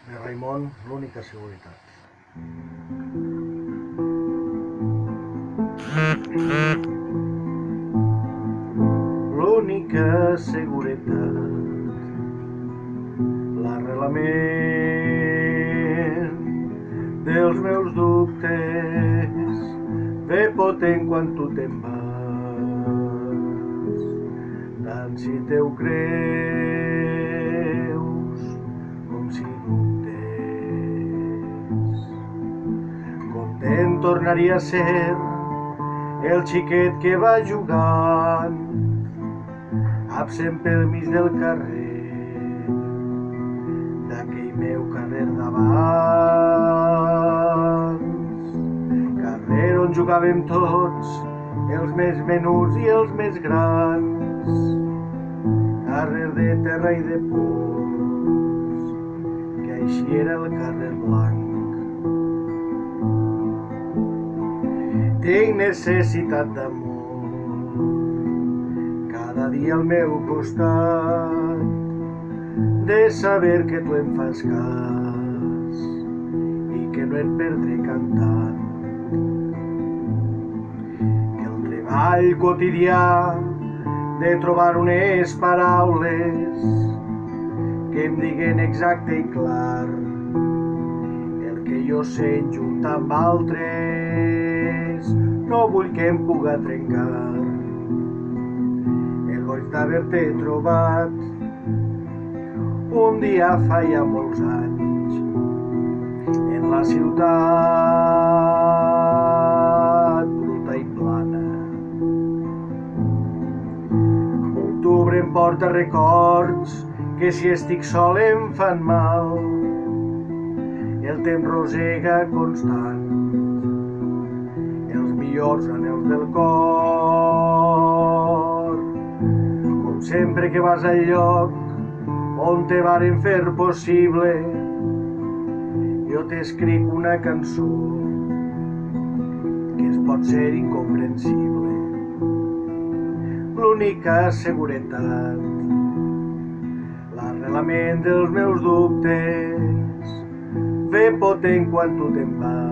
de Raimon, l'única seguretat. L'única seguretat, l'arrelament dels meus dubtes, ve potent quan tu te'n vas, tant si teu creus com si dubtes. Content tornaria a ser el xiquet que va jugant, absent pel mig del carrer, d'aquell meu carrer d'abans, carrer on jugàvem tots, els més menuts i els més grans, carrer de terra i de pols, que així era el carrer blanc. Tinc necessitat d'amor, cada dia al meu costat, de saber que tu em fas cas i que no et perdré cantant. Que el treball quotidià de trobar unes paraules que em diguen exacte i clar el que jo sent junt amb altres, no vull que em puga trencar. El goig d'haver-te trobat un dia fa ja molts anys en la ciutat bruta i plana. L'octubre em porta records que si estic sol em fan mal. El temps rosega constant els millors anels del cor. Com sempre que vas al lloc on te varen fer possible, jo t'escric una cançó que es pot ser incomprensible. L'única seguretat, l'arrelament dels meus dubtes, ve potent quan tu te'n vas,